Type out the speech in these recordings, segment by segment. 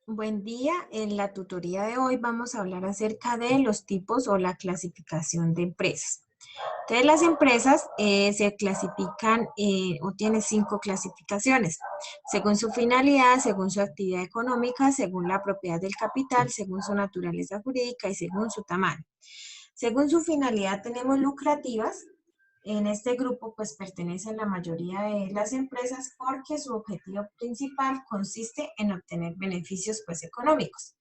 Buen día. En la tutoría de hoy vamos a hablar acerca de los tipos o la clasificación de empresas. Entonces, las empresas se clasifican o tienen 5 clasificaciones, según su finalidad, según su actividad económica, según la propiedad del capital, según su naturaleza jurídica y según su tamaño. Según su finalidad tenemos lucrativas. En este grupo pues pertenecen la mayoría de las empresas porque su objetivo principal consiste en obtener beneficios pues económicos.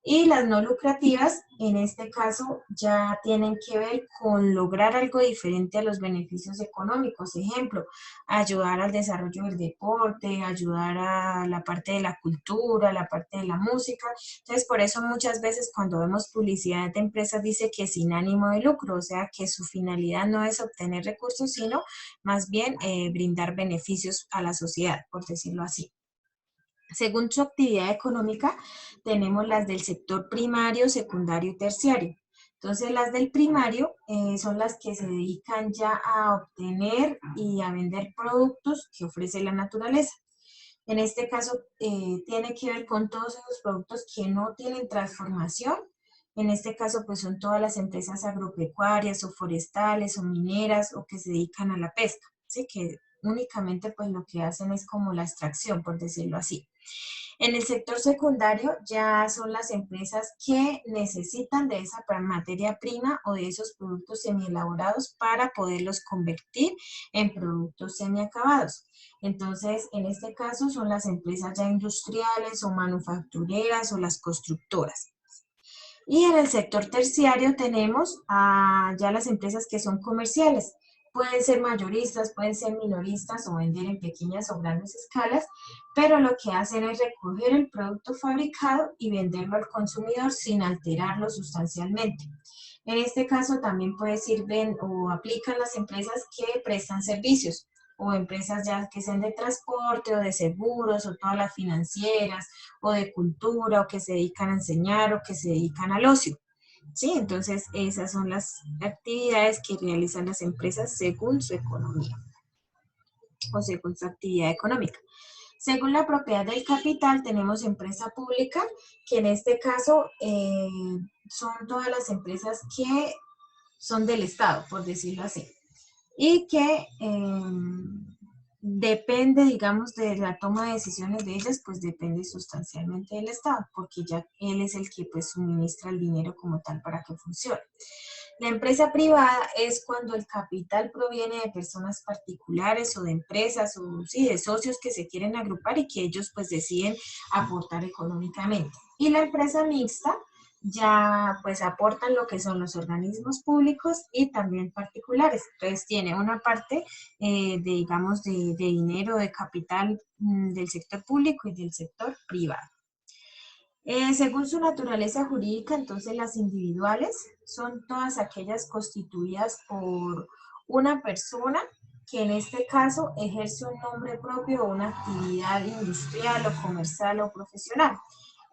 Y las no lucrativas, en este caso, ya tienen que ver con lograr algo diferente a los beneficios económicos. Ejemplo, ayudar al desarrollo del deporte, ayudar a la parte de la cultura, la parte de la música. Entonces, por eso muchas veces cuando vemos publicidad de empresas dice que sin ánimo de lucro, o sea, que su finalidad no es obtener recursos, sino más bien brindar beneficios a la sociedad, por decirlo así. Según su actividad económica, tenemos las del sector primario, secundario y terciario. Entonces, las del primario son las que se dedican ya a obtener y a vender productos que ofrece la naturaleza. En este caso, tiene que ver con todos esos productos que no tienen transformación. En este caso, pues son todas las empresas agropecuarias o forestales o mineras o que se dedican a la pesca, ¿sí? Que únicamente pues lo que hacen es como la extracción, por decirlo así. En el sector secundario ya son las empresas que necesitan de esa materia prima o de esos productos semielaborados para poderlos convertir en productos semiacabados. Entonces, en este caso son las empresas ya industriales o manufactureras o las constructoras. Y en el sector terciario tenemos ya las empresas que son comerciales. Pueden ser mayoristas, pueden ser minoristas o vender en pequeñas o grandes escalas, pero lo que hacen es recoger el producto fabricado y venderlo al consumidor sin alterarlo sustancialmente. En este caso también sirven o aplican las empresas que prestan servicios o empresas ya que sean de transporte o de seguros o todas las financieras o de cultura o que se dedican a enseñar o que se dedican al ocio. ¿Sí? Entonces, esas son las actividades que realizan las empresas según su economía o según su actividad económica. Según la propiedad del capital, tenemos empresa pública, que en este caso son todas las empresas que son del Estado, por decirlo así, y que depende, digamos, de la toma de decisiones de ellas, pues depende sustancialmente del Estado, porque ya él es el que pues suministra el dinero como tal para que funcione. La empresa privada es cuando el capital proviene de personas particulares o de empresas o sí, de socios que se quieren agrupar y que ellos pues deciden aportar económicamente. Y la empresa mixta ya pues aportan lo que son los organismos públicos y también particulares. Entonces tiene una parte digamos, de dinero, de capital del sector público y del sector privado. Según su naturaleza jurídica, entonces las individuales son todas aquellas constituidas por una persona que en este caso ejerce un nombre propio o una actividad industrial o comercial o profesional.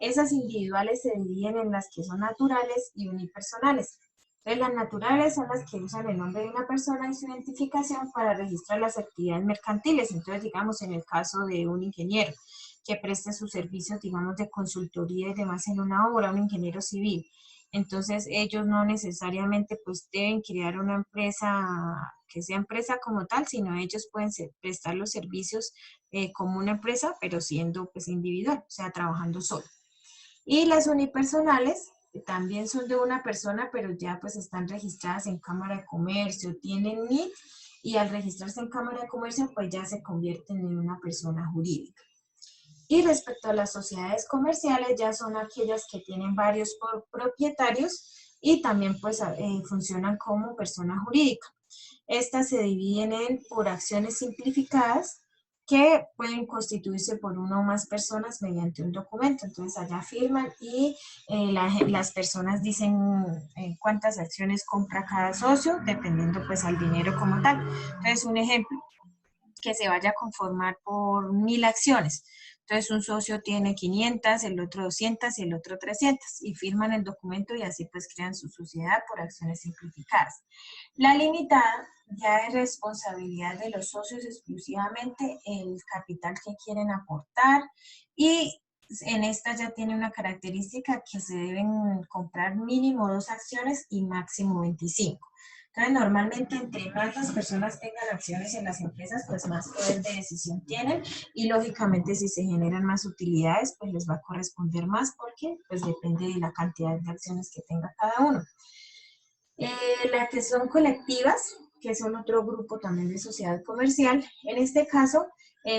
Esas individuales se dividen en las que son naturales y unipersonales. Entonces, las naturales son las que usan el nombre de una persona y su identificación para registrar las actividades mercantiles. Entonces, digamos, en el caso de un ingeniero que preste sus servicios, digamos, de consultoría y demás en una obra, un ingeniero civil. Entonces, ellos no necesariamente pues deben crear una empresa que sea empresa como tal, sino ellos pueden prestar los servicios como una empresa, pero siendo pues individual, o sea, trabajando solo. Y las unipersonales también son de una persona, pero ya pues están registradas en Cámara de Comercio, tienen NIT y al registrarse en Cámara de Comercio pues ya se convierten en una persona jurídica. Y respecto a las sociedades comerciales, ya son aquellas que tienen varios propietarios y también pues funcionan como persona jurídica. Estas se dividen por acciones simplificadas que pueden constituirse por una o más personas mediante un documento. Entonces allá firman y las personas dicen cuántas acciones compra cada socio, dependiendo pues al dinero como tal. Entonces un ejemplo, que se vaya a conformar por 1000 acciones. Entonces un socio tiene 500, el otro 200 y el otro 300 y firman el documento y así pues crean su sociedad por acciones simplificadas. La limitada ya es responsabilidad de los socios exclusivamente el capital que quieren aportar y en esta ya tiene una característica que se deben comprar mínimo 2 acciones y máximo 25. Entonces, normalmente entre más las personas tengan acciones en las empresas, pues más poder de decisión tienen y lógicamente si se generan más utilidades, pues les va a corresponder más porque pues depende de la cantidad de acciones que tenga cada uno. Las que son colectivas, que son otro grupo también de sociedad comercial, en este caso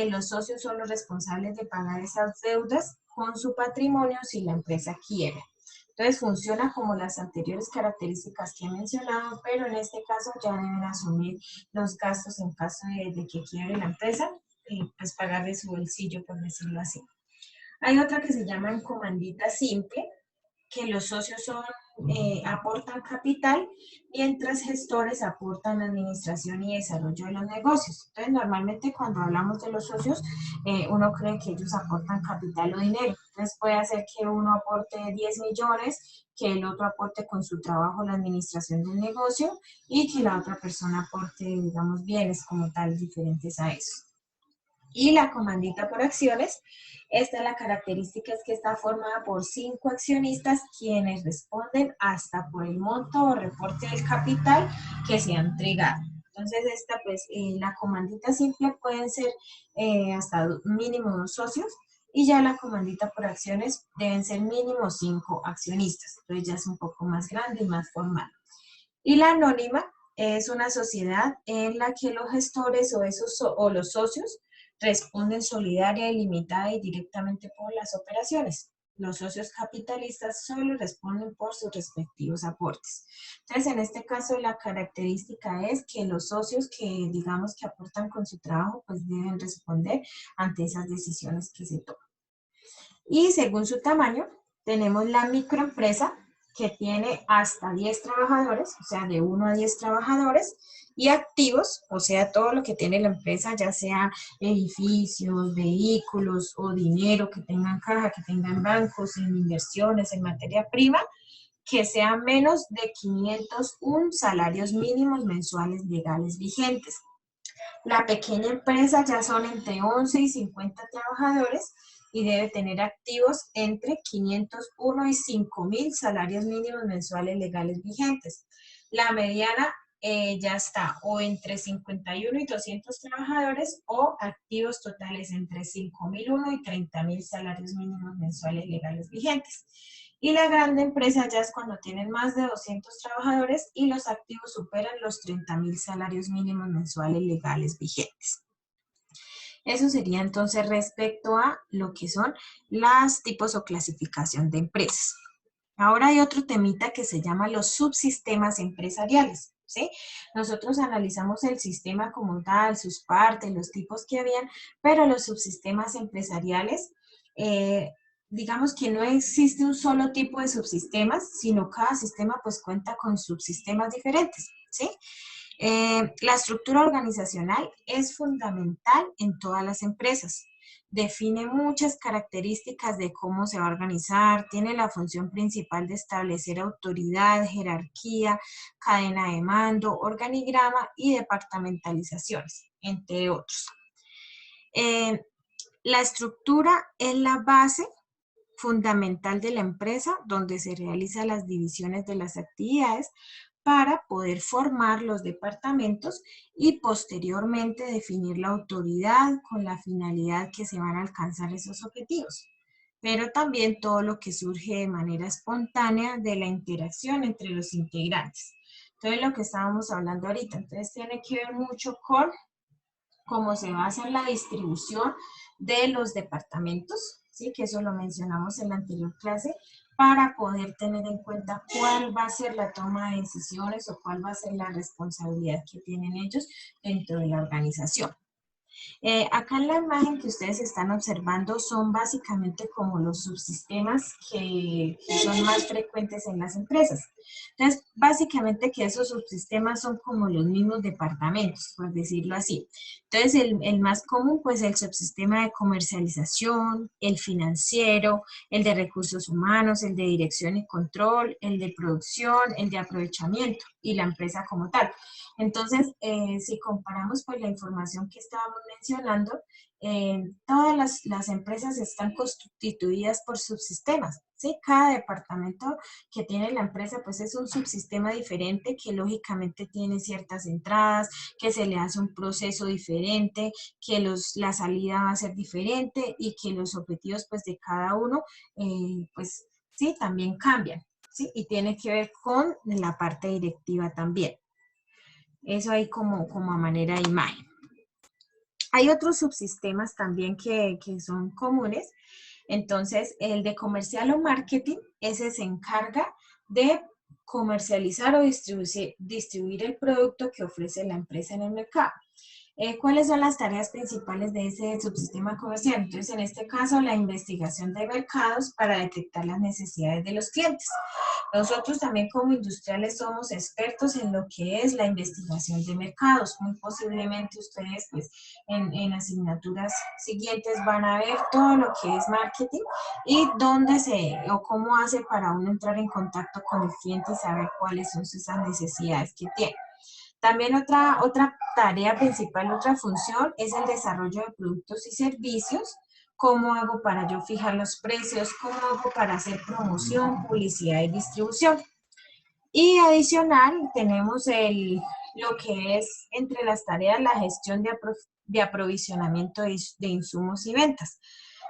los socios son los responsables de pagar esas deudas con su patrimonio si la empresa quiebra. Entonces funciona como las anteriores características que he mencionado, pero en este caso ya deben asumir los gastos en caso de que quiebre la empresa y pues pagar de su bolsillo, por decirlo así. Hay otra que se llama en comandita simple, que los socios aportan capital, mientras gestores aportan administración y desarrollo de los negocios. Entonces, normalmente cuando hablamos de los socios, uno cree que ellos aportan capital o dinero. Entonces, puede hacer que uno aporte 10 millones, que el otro aporte con su trabajo la administración del negocio y que la otra persona aporte, digamos, bienes como tal diferentes a eso. Y la comandita por acciones, esta es la característica, es que está formada por 5 accionistas quienes responden hasta por el monto o reporte del capital que se ha entregado. Entonces esta pues la comandita simple pueden ser hasta mínimo 2 socios y ya la comandita por acciones deben ser mínimo 5 accionistas. Entonces ya es un poco más grande y más formal. Y la anónima es una sociedad en la que los gestores o los socios responden solidaria, ilimitada y directamente por las operaciones. Los socios capitalistas solo responden por sus respectivos aportes. Entonces, en este caso, la característica es que los socios que, digamos, que aportan con su trabajo, pues deben responder ante esas decisiones que se toman. Y según su tamaño, tenemos la microempresa, que tiene hasta 10 trabajadores, o sea, de 1 a 10 trabajadores, y activos, o sea, todo lo que tiene la empresa, ya sea edificios, vehículos o dinero que tengan caja, que tengan bancos, en inversiones, en materia prima, que sean menos de 501 salarios mínimos mensuales legales vigentes. La pequeña empresa ya son entre 11 y 50 trabajadores y debe tener activos entre 501 y 5.000 salarios mínimos mensuales legales vigentes. La mediana ya está o entre 51 y 200 trabajadores o activos totales entre 5.001 y 30.000 salarios mínimos mensuales legales vigentes. Y la grande empresa ya es cuando tienen más de 200 trabajadores y los activos superan los 30.000 salarios mínimos mensuales legales vigentes. Eso sería entonces respecto a lo que son los tipos o clasificación de empresas. Ahora hay otro temita que se llama los subsistemas empresariales, ¿sí? Nosotros analizamos el sistema como tal, sus partes, los tipos que habían, pero los subsistemas empresariales, digamos que no existe un solo tipo de subsistemas, sino cada sistema pues cuenta con subsistemas diferentes, ¿sí? La estructura organizacional es fundamental en todas las empresas. Define muchas características de cómo se va a organizar, tiene la función principal de establecer autoridad, jerarquía, cadena de mando, organigrama y departamentalizaciones, entre otros. La estructura es la base fundamental de la empresa donde se realizan las divisiones de las actividades para poder formar los departamentos y posteriormente definir la autoridad con la finalidad que se van a alcanzar esos objetivos. Pero también todo lo que surge de manera espontánea de la interacción entre los integrantes. Entonces, lo que estábamos hablando ahorita, entonces tiene que ver mucho con cómo se va a hacer la distribución de los departamentos, ¿sí? Que eso lo mencionamos en la anterior clase, para poder tener en cuenta cuál va a ser la toma de decisiones o cuál va a ser la responsabilidad que tienen ellos dentro de la organización. Acá en la imagen que ustedes están observando son básicamente como los subsistemas que son más frecuentes en las empresas. Entonces, básicamente que esos subsistemas son como los mismos departamentos, por decirlo así. Entonces, el más común, pues el subsistema de comercialización, el financiero, el de recursos humanos, el de dirección y control, el de producción, el de aprovechamiento y la empresa como tal. Entonces, si comparamos pues la información que estábamos mencionando, todas las empresas están constituidas por subsistemas, ¿sí? Cada departamento que tiene la empresa pues es un subsistema diferente que lógicamente tiene ciertas entradas, que se le hace un proceso diferente, que la salida va a ser diferente y que los objetivos pues de cada uno pues sí, también cambian, ¿sí? Y tiene que ver con la parte directiva también. Eso ahí como a manera de imagen. Hay otros subsistemas también que son comunes. Entonces, el de comercial o marketing, ese se encarga de comercializar o distribuir el producto que ofrece la empresa en el mercado. ¿Cuáles son las tareas principales de ese subsistema comercial? Entonces, en este caso, la investigación de mercados para detectar las necesidades de los clientes. Nosotros también como industriales somos expertos en lo que es la investigación de mercados. Muy posiblemente ustedes pues en asignaturas siguientes van a ver todo lo que es marketing y dónde o cómo hace para uno entrar en contacto con el cliente y saber cuáles son esas necesidades que tiene. También otra tarea principal, otra función es el desarrollo de productos y servicios. ¿Cómo hago para yo fijar los precios? ¿Cómo hago para hacer promoción, publicidad y distribución? Y adicional tenemos lo que es entre las tareas la gestión de aprovisionamiento de insumos y ventas.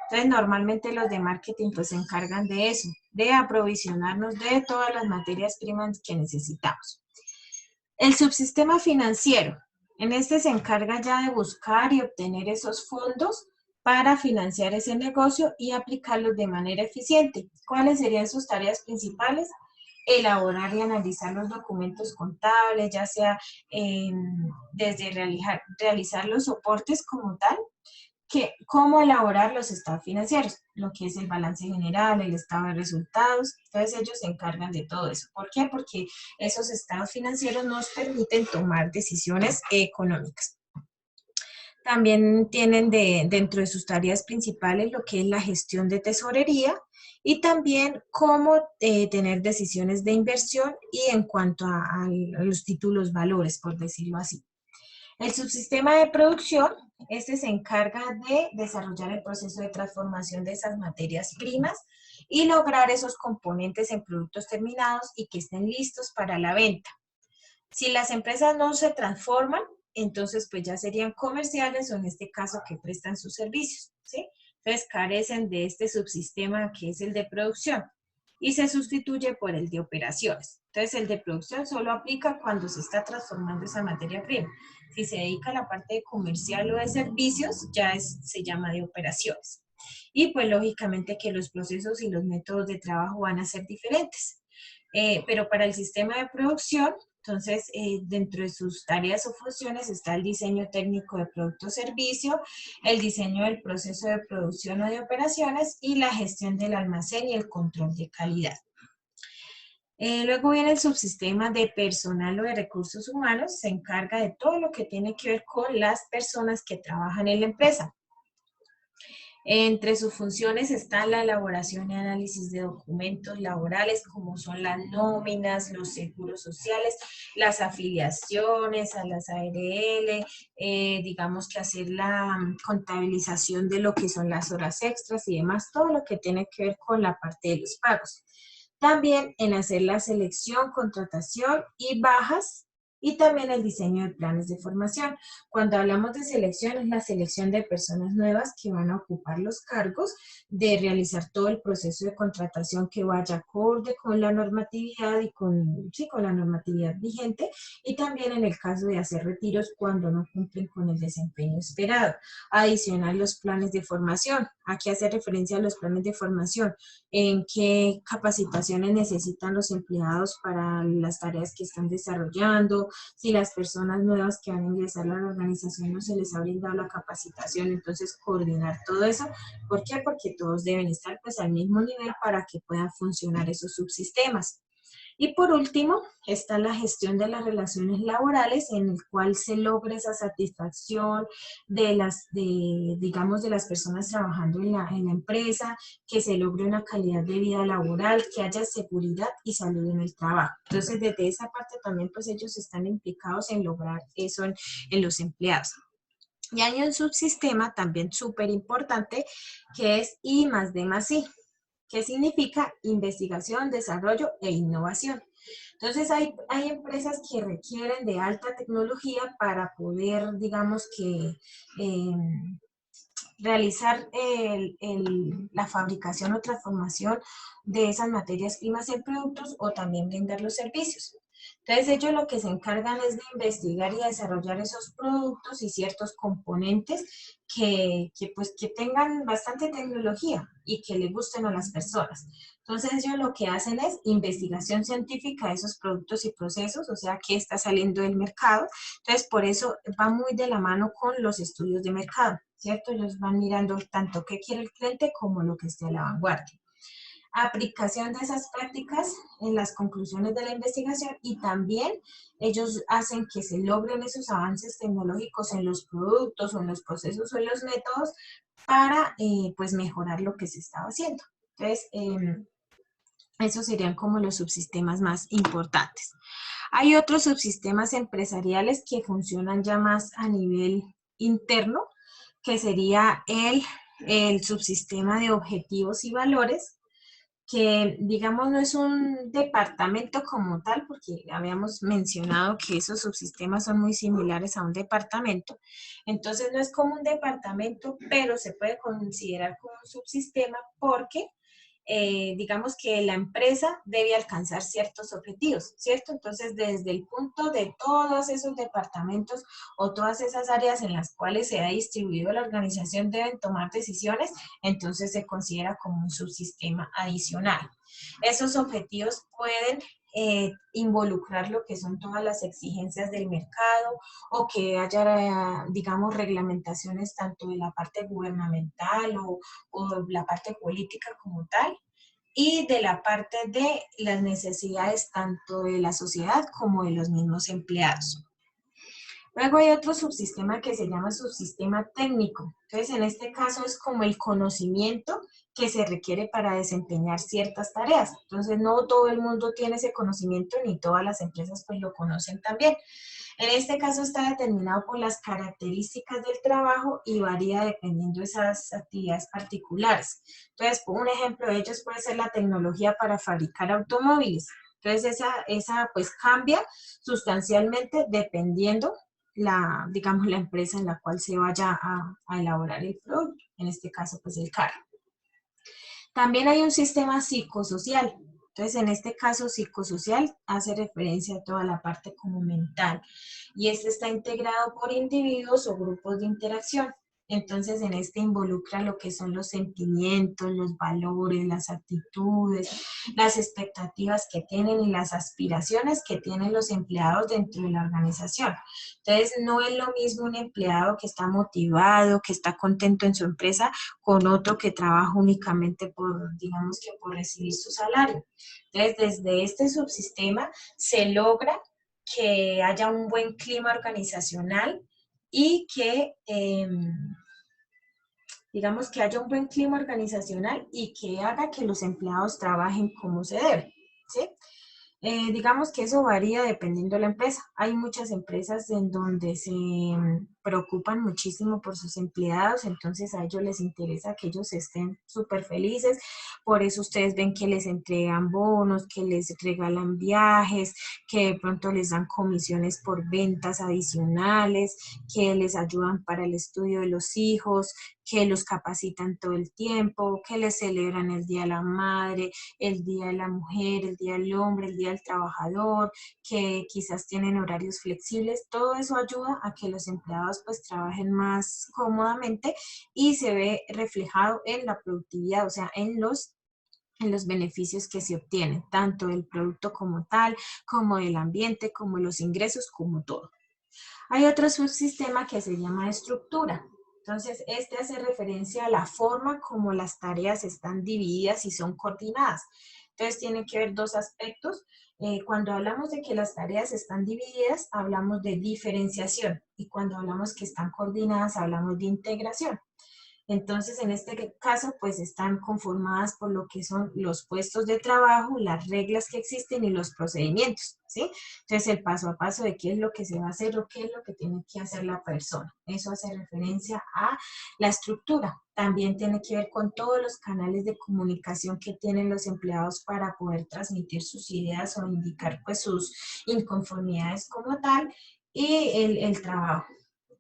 Entonces normalmente los de marketing pues se encargan de eso, de aprovisionarnos de todas las materias primas que necesitamos. El subsistema financiero. En este se encarga ya de buscar y obtener esos fondos para financiar ese negocio y aplicarlos de manera eficiente. ¿Cuáles serían sus tareas principales? Elaborar y analizar los documentos contables, ya sea desde realizar los soportes como tal, cómo elaborar los estados financieros, lo que es el balance general, el estado de resultados. Entonces ellos se encargan de todo eso. ¿Por qué? Porque esos estados financieros nos permiten tomar decisiones económicas. También tienen dentro de sus tareas principales lo que es la gestión de tesorería y también cómo tener decisiones de inversión y en cuanto a los títulos valores, por decirlo así. El subsistema de producción, este se encarga de desarrollar el proceso de transformación de esas materias primas y lograr esos componentes en productos terminados y que estén listos para la venta. Si las empresas no se transforman, entonces pues ya serían comerciales o en este caso que prestan sus servicios, ¿sí? Entonces carecen de este subsistema que es el de producción y se sustituye por el de operaciones. Entonces el de producción solo aplica cuando se está transformando esa materia prima. Si se dedica a la parte de comercial o de servicios, ya se llama de operaciones. Y pues lógicamente que los procesos y los métodos de trabajo van a ser diferentes. Pero para el sistema de producción, entonces, dentro de sus tareas o funciones está el diseño técnico de producto o servicio, el diseño del proceso de producción o de operaciones y la gestión del almacén y el control de calidad. Luego viene el subsistema de personal o de recursos humanos, se encarga de todo lo que tiene que ver con las personas que trabajan en la empresa. Entre sus funciones está la elaboración y análisis de documentos laborales, como son las nóminas, los seguros sociales, las afiliaciones a las ARL, digamos que hacer la contabilización de lo que son las horas extras y demás, todo lo que tiene que ver con la parte de los pagos. También en hacer la selección, contratación y bajas, y también el diseño de planes de formación. Cuando hablamos de selección, es la selección de personas nuevas que van a ocupar los cargos, de realizar todo el proceso de contratación que vaya acorde con la normatividad y con la normatividad vigente, y también en el caso de hacer retiros cuando no cumplen con el desempeño esperado. Adicional, los planes de formación. Aquí hace referencia a los planes de formación, en qué capacitaciones necesitan los empleados para las tareas que están desarrollando, si las personas nuevas que van a ingresar a la organización no se les ha brindado la capacitación, entonces coordinar todo eso. ¿Por qué? Porque todos deben estar pues al mismo nivel para que puedan funcionar esos subsistemas. Y por último, está la gestión de las relaciones laborales, en el cual se logra esa satisfacción digamos, de las personas trabajando en la empresa, que se logre una calidad de vida laboral, que haya seguridad y salud en el trabajo. Entonces, desde esa parte también, pues ellos están implicados en lograr eso en los empleados. Y hay un subsistema también súper importante que es I más D más I, que significa investigación, desarrollo e innovación. Entonces hay empresas que requieren de alta tecnología para poder, digamos que, eh, realizar la fabricación o transformación de esas materias primas en productos o también brindar los servicios. Entonces ellos lo que se encargan es de investigar y desarrollar esos productos y ciertos componentes que tengan bastante tecnología y que le gusten a las personas. Entonces ellos lo que hacen es investigación científica de esos productos y procesos, o sea, qué está saliendo del mercado. Entonces por eso va muy de la mano con los estudios de mercado, ¿cierto? Ellos van mirando tanto qué quiere el cliente como lo que esté a la vanguardia. Aplicación de esas prácticas en las conclusiones de la investigación y también ellos hacen que se logren esos avances tecnológicos en los productos o en los procesos o en los métodos para pues mejorar lo que se estaba haciendo. Entonces, esos serían como los subsistemas más importantes. Hay otros subsistemas empresariales que funcionan ya más a nivel interno, que sería el subsistema de objetivos y valores, que digamos no es un departamento como tal, porque habíamos mencionado que esos subsistemas son muy similares a un departamento, entonces no es como un departamento, pero se puede considerar como un subsistema porque digamos que la empresa debe alcanzar ciertos objetivos, ¿cierto? Entonces, desde el punto de todos esos departamentos o todas esas áreas en las cuales se ha distribuido la organización deben tomar decisiones, entonces se considera como un subsistema adicional. Esos objetivos pueden involucrar lo que son todas las exigencias del mercado o que haya, digamos, reglamentaciones tanto de la parte gubernamental o la parte política como tal, y de la parte de las necesidades tanto de la sociedad como de los mismos empleados. Luego hay otro subsistema que se llama subsistema técnico. Entonces, en este caso es como el conocimiento que se requiere para desempeñar ciertas tareas. Entonces, no todo el mundo tiene ese conocimiento ni todas las empresas pues lo conocen también. En este caso está determinado por las características del trabajo y varía dependiendo de esas actividades particulares. Entonces, un ejemplo de ellos puede ser la tecnología para fabricar automóviles. Entonces, esa pues cambia sustancialmente dependiendo digamos, la empresa en la cual se vaya a elaborar el producto, en este caso, pues el carro. También hay un sistema psicosocial. Entonces, en este caso, psicosocial hace referencia a toda la parte como mental. Y este está integrado por individuos o grupos de interacción. Entonces, en este involucra lo que son los sentimientos, los valores, las actitudes, las expectativas que tienen y las aspiraciones que tienen los empleados dentro de la organización. Entonces, no es lo mismo un empleado que está motivado, que está contento en su empresa, con otro que trabaja únicamente por, digamos que por recibir su salario. Entonces, desde este subsistema se logra que haya un buen clima organizacional y que, digamos, que haya un buen clima organizacional y que haga que los empleados trabajen como se debe, ¿sí? Digamos que eso varía dependiendo de la empresa. Hay muchas empresas en donde se preocupan muchísimo por sus empleados, entonces a ellos les interesa que ellos estén súper felices. Por eso ustedes ven que les entregan bonos, que les regalan viajes, que de pronto les dan comisiones por ventas adicionales, que les ayudan para el estudio de los hijos, que los capacitan todo el tiempo, que les celebran el Día de la Madre, el Día de la Mujer, el Día del Hombre, el Día del Trabajador, que quizás tienen horarios flexibles. Todo eso ayuda a que los empleados pues trabajen más cómodamente y se ve reflejado en la productividad, o sea, en los beneficios que se obtienen, tanto del producto como tal, como del ambiente, como los ingresos, como todo. Hay otro subsistema que se llama estructura. Entonces, este hace referencia a la forma como las tareas están divididas y son coordinadas. Entonces, tienen que ver dos aspectos. Cuando hablamos de que las tareas están divididas, hablamos de diferenciación. Y cuando hablamos que están coordinadas, hablamos de integración. Entonces, en este caso, pues están conformadas por lo que son los puestos de trabajo, las reglas que existen y los procedimientos, ¿sí? Entonces, el paso a paso de qué es lo que se va a hacer o qué es lo que tiene que hacer la persona. Eso hace referencia a la estructura. También tiene que ver con todos los canales de comunicación que tienen los empleados para poder transmitir sus ideas o indicar pues sus inconformidades como tal y el trabajo.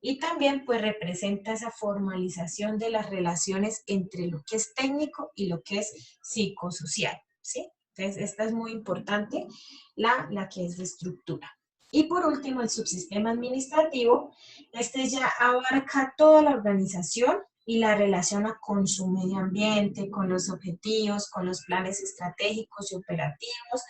Y también pues representa esa formalización de las relaciones entre lo que es técnico y lo que es psicosocial, ¿sí? Entonces esta es muy importante, la que es de estructura. Y por último, el subsistema administrativo, este ya abarca toda la organización y la relaciona con su medio ambiente, con los objetivos, con los planes estratégicos y operativos.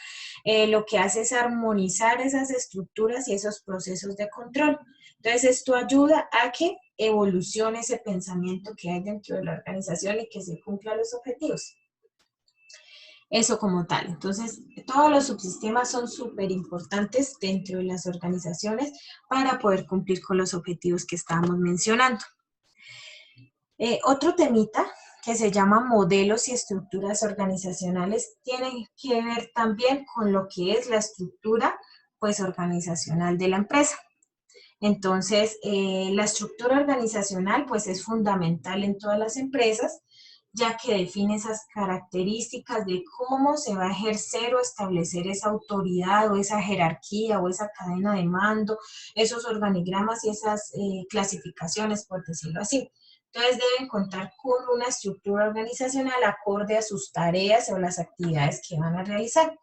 Lo que hace es armonizar esas estructuras y esos procesos de control. Entonces, esto ayuda a que evolucione ese pensamiento que hay dentro de la organización y que se cumplan los objetivos. Eso como tal. Entonces, todos los subsistemas son súper importantes dentro de las organizaciones para poder cumplir con los objetivos que estábamos mencionando. Otro temita que se llama modelos y estructuras organizacionales tiene que ver también con lo que es la estructura pues, organizacional de la empresa. Entonces, la estructura organizacional pues es fundamental en todas las empresas, ya que define esas características de cómo se va a ejercer o establecer esa autoridad o esa jerarquía o esa cadena de mando, esos organigramas y esas clasificaciones, por decirlo así. Entonces deben contar con una estructura organizacional acorde a sus tareas o las actividades que van a realizar.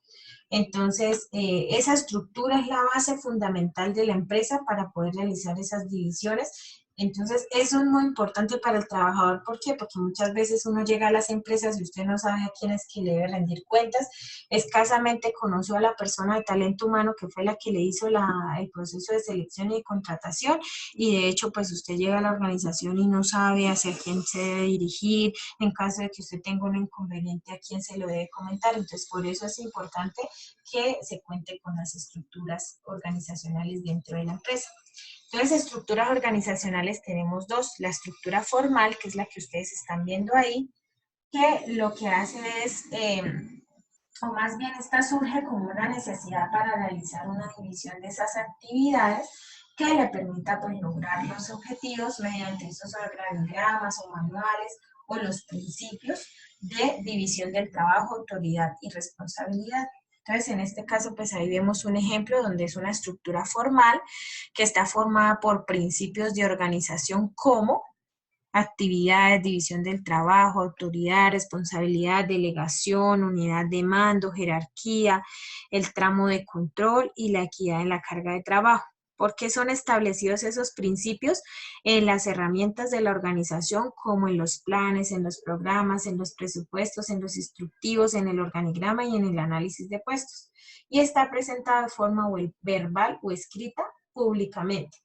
Entonces, esa estructura es la base fundamental de la empresa para poder realizar esas divisiones. Entonces, eso es muy importante para el trabajador. ¿Por qué? Porque muchas veces uno llega a las empresas y usted no sabe a quién es que le debe rendir cuentas. Escasamente conoció a la persona de talento humano que fue la que le hizo el proceso de selección y de contratación. Y de hecho, pues usted llega a la organización y no sabe hacia quién se debe dirigir. En caso de que usted tenga un inconveniente, a quién se lo debe comentar. Entonces, por eso es importante que se cuente con las estructuras organizacionales dentro de la empresa. Entonces, estructuras organizacionales tenemos dos. La estructura formal, que es la que ustedes están viendo ahí, que lo que hace es, o más bien esta surge como una necesidad para realizar una división de esas actividades que le permita pues, lograr los objetivos mediante esos organigramas o manuales o los principios de división del trabajo, autoridad y responsabilidad. Entonces, en este caso, pues ahí vemos un ejemplo donde es una estructura formal que está formada por principios de organización como actividades, división del trabajo, autoridad, responsabilidad, delegación, unidad de mando, jerarquía, el tramo de control y la equidad en la carga de trabajo. ¿Por qué son establecidos esos principios? En las herramientas de la organización, como en los planes, en los programas, en los presupuestos, en los instructivos, en el organigrama y en el análisis de puestos. Y está presentado de forma verbal o escrita públicamente.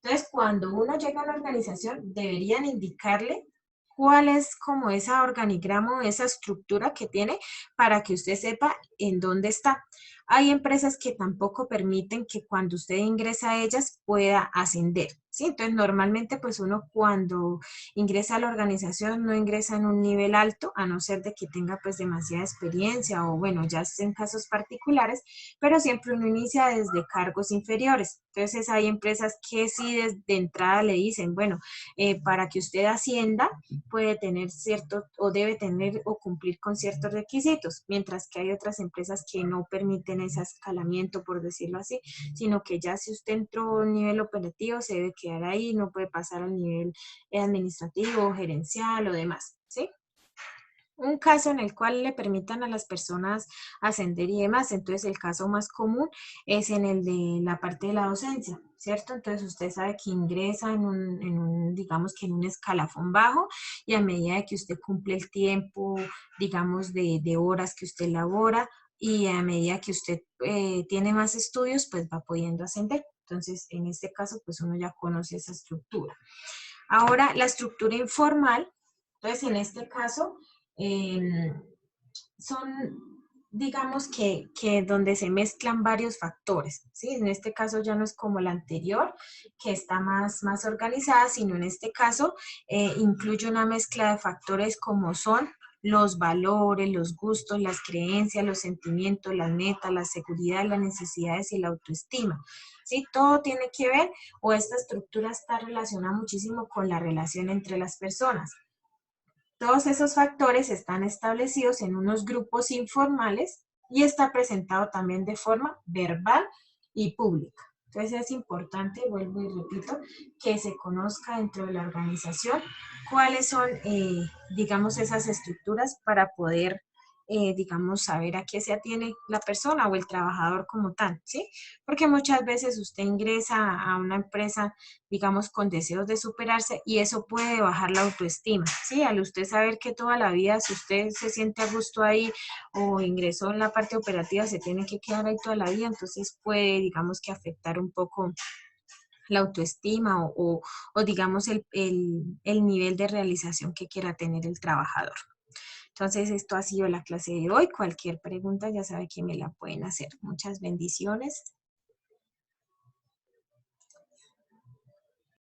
Entonces, cuando uno llega a una organización, deberían indicarle cuál es como esa organigrama o esa estructura que tiene para que usted sepa en dónde está. Hay empresas que tampoco permiten que cuando usted ingresa a ellas pueda ascender, ¿sí? Entonces, normalmente, pues uno cuando ingresa a la organización no ingresa en un nivel alto, a no ser de que tenga pues demasiada experiencia o bueno, ya en casos particulares, pero siempre uno inicia desde cargos inferiores. Entonces, hay empresas que sí desde entrada le dicen, bueno, para que usted ascienda, puede tener cierto o debe tener o cumplir con ciertos requisitos, mientras que hay otras empresas que no permiten ese escalamiento, por decirlo así, sino que ya si usted entró a un nivel operativo se debe quedar ahí, no puede pasar al nivel administrativo, gerencial o demás, ¿sí? Un caso en el cual le permitan a las personas ascender y demás. Entonces, el caso más común es en el de la parte de la docencia, ¿cierto? Entonces, usted sabe que ingresa digamos que en un escalafón bajo y a medida de que usted cumple el tiempo, digamos, de horas que usted labora y a medida que usted tiene más estudios, pues va pudiendo ascender. Entonces, en este caso, pues uno ya conoce esa estructura. Ahora, la estructura informal, entonces en este caso, son digamos que donde se mezclan varios factores, ¿sí? En este caso ya no es como la anterior, que está más organizada, sino en este caso incluye una mezcla de factores como son los valores, los gustos, las creencias, los sentimientos, las metas, la seguridad, las necesidades y la autoestima. ¿Sí? Todo tiene que ver o esta estructura está relacionada muchísimo con la relación entre las personas. Todos esos factores están establecidos en unos grupos informales y está presentado también de forma verbal y pública. Entonces es importante, vuelvo y repito, que se conozca dentro de la organización cuáles son, digamos, esas estructuras para poder, digamos, saber a qué se atiene la persona o el trabajador como tal, ¿sí? Porque muchas veces usted ingresa a una empresa, digamos, con deseos de superarse y eso puede bajar la autoestima, ¿sí? Al usted saber que toda la vida, si usted se siente a gusto ahí o ingresó en la parte operativa, se tiene que quedar ahí toda la vida, entonces puede, digamos, que afectar un poco la autoestima o digamos, el nivel de realización que quiera tener el trabajador. Entonces, esto ha sido la clase de hoy. Cualquier pregunta ya sabe que me la pueden hacer. Muchas bendiciones.